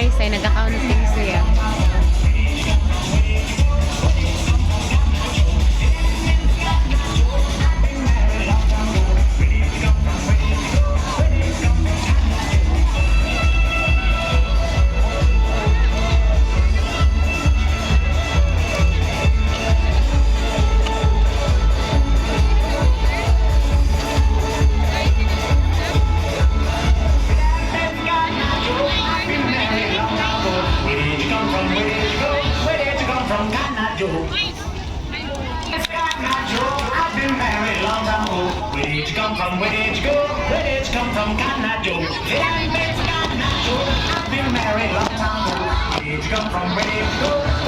guys ay nag-accounting siya. Where did you come from? Where did you go? Where did you come from? Cotton Eye Joe. Cotton Eye Joe. I've been married a long time ago. Where did you come from? Where did you go?